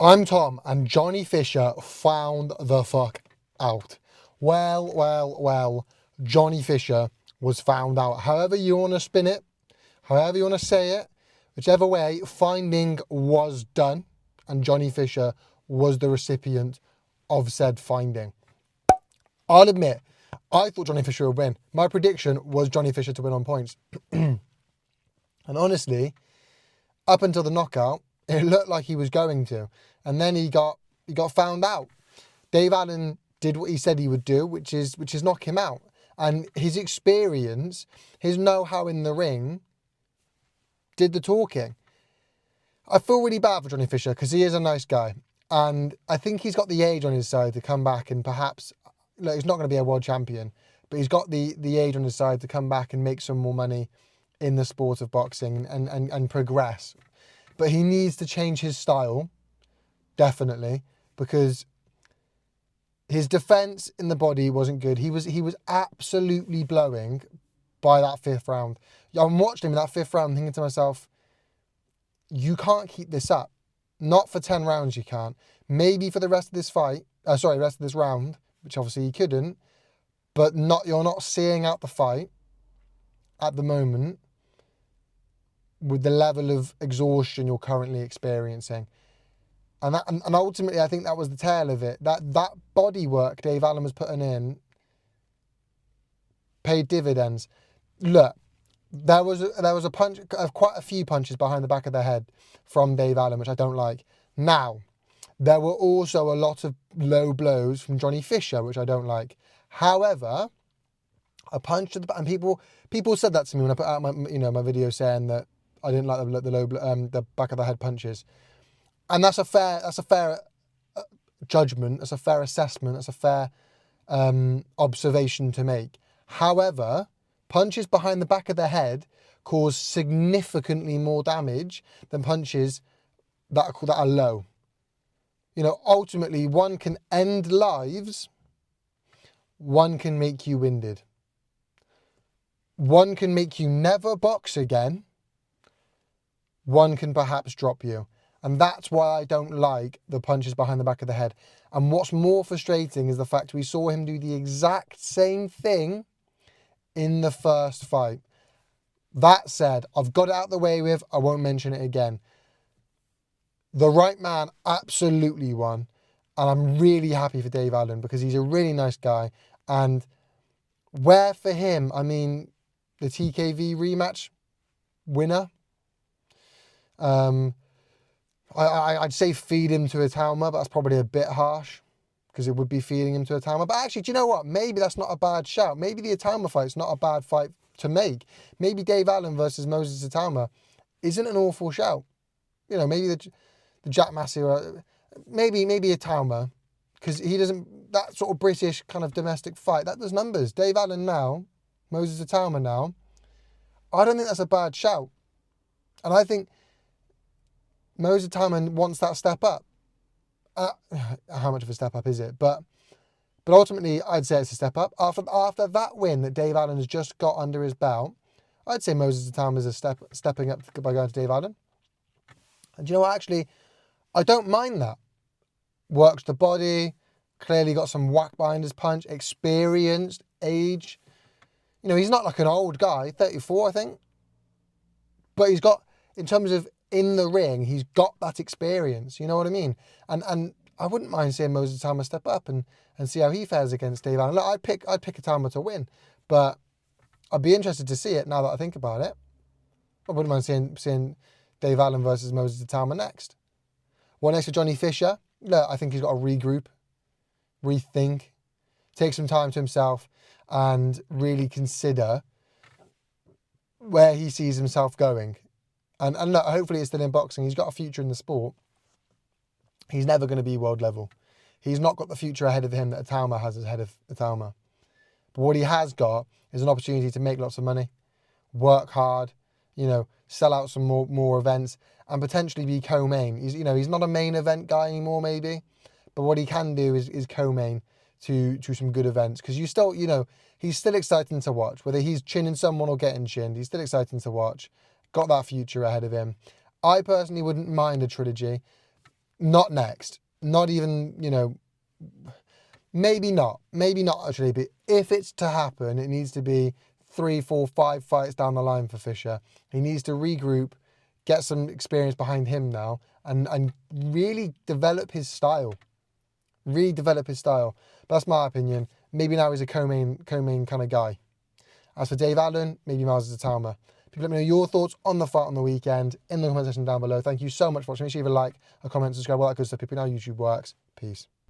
I'm Tom, and Johnny Fisher found the fuck out. Well, Johnny Fisher was found out. However you want to spin it, however you want to say it, whichever way, finding was done, and Johnny Fisher was the recipient of said finding. I'll admit, I thought Johnny Fisher would win. My prediction was Johnny Fisher to win on points. And honestly, up until the knockout, it looked like he was going to. And then he got found out. Dave Allen did what he said he would do, which is knock him out. And his experience, his know-how in the ring, did the talking. I feel really bad for Johnny Fisher because he is a nice guy. And I think he's got the age on his side to come back and perhaps, look, he's not going to be a world champion, but he's got the age on his side to come back and make some more money in the sport of boxing and progress. But he needs to change his style, definitely, because his defense in the body wasn't good. He was absolutely blowing by that fifth round. I'm watching him in that fifth round thinking to myself, you can't keep this up. Not for 10 rounds you can't. Maybe for the rest of this fight, rest of this round, which obviously he couldn't, but you're not seeing out the fight at the moment with the level of exhaustion you're currently experiencing. And ultimately, I think that was the tail of it. That body work Dave Allen was putting in paid dividends. Look, there was a punch, quite a few punches behind the back of the head from Dave Allen, which I don't like. Now, there were also a lot of low blows from Johnny Fisher, which I don't like. However, a punch to the back, and people said that to me when I put out my video saying that I didn't like the back of the head punches. And that's a fair judgment. That's a fair assessment. That's a fair observation to make. However, punches behind the back of the head cause significantly more damage than punches that are low. Ultimately, one can end lives. One can make you winded. One can make you never box again. One can perhaps drop you. And that's why I don't like the punches behind the back of the head. And what's more frustrating is the fact we saw him do the exact same thing in the first fight. That said, I've got it out the way with, I won't mention it again. The right man absolutely won. And I'm really happy for Dave Allen because he's a really nice guy. And where for him, I mean, the TKV rematch winner, I'd say feed him to a Talma, but that's probably a bit harsh because it would be feeding him to a Talma. But actually, do you know what? Maybe that's not a bad shout. Maybe the Atalma fight's not a bad fight to make. Maybe Dave Allen versus Moses Atalma isn't an awful shout. Maybe the Jack Massey or maybe Atalma, because he doesn't, that sort of British kind of domestic fight, that does numbers. Dave Allen now, Moses Atalma now, I don't think that's a bad shout. And I think Moses Atalma wants that step up. How much of a step up is it? But ultimately, I'd say it's a step up. After that win that Dave Allen has just got under his belt, I'd say Moses Atalma is stepping up by going to Dave Allen. And you know what? Actually, I don't mind that. Works the body, clearly got some whack behind his punch, experienced, age. He's not like an old guy, 34, I think. But he's got, in terms of in the ring, he's got that experience. You know what I mean? And I wouldn't mind seeing Moses Atalma step up and see how he fares against Dave Allen. Look, I'd pick Atalma to win, but I'd be interested to see it now that I think about it. I wouldn't mind seeing Dave Allen versus Moses Atalma next. What next for Johnny Fisher? Look, I think he's got to regroup, rethink, take some time to himself and really consider where he sees himself going. And look, hopefully it's still in boxing. He's got a future in the sport. He's never going to be world level. He's not got the future ahead of him that Atalma has ahead of Atalma. But what he has got is an opportunity to make lots of money, work hard, sell out some more events and potentially be co-main. He's not a main event guy anymore maybe, but what he can do is co-main to some good events because you still, he's still exciting to watch. Whether he's chinning someone or getting chinned, he's still exciting to watch. Got that future ahead of him. I personally wouldn't mind a trilogy. Not next. Not even, you know, maybe not. Maybe not actually. But if it's to happen, it needs to be 3, 4, 5 fights down the line for Fisher. He needs to regroup, get some experience behind him now, and really develop his style. Really develop his style. That's my opinion. Maybe now he's a co-main kind of guy. As for Dave Allen, maybe Miles Zitama. People let me know your thoughts on the fight on the weekend in the comment section down below. Thank you so much for watching. Make sure you leave a like, a comment, subscribe, all that good stuff. People know how YouTube works. Peace.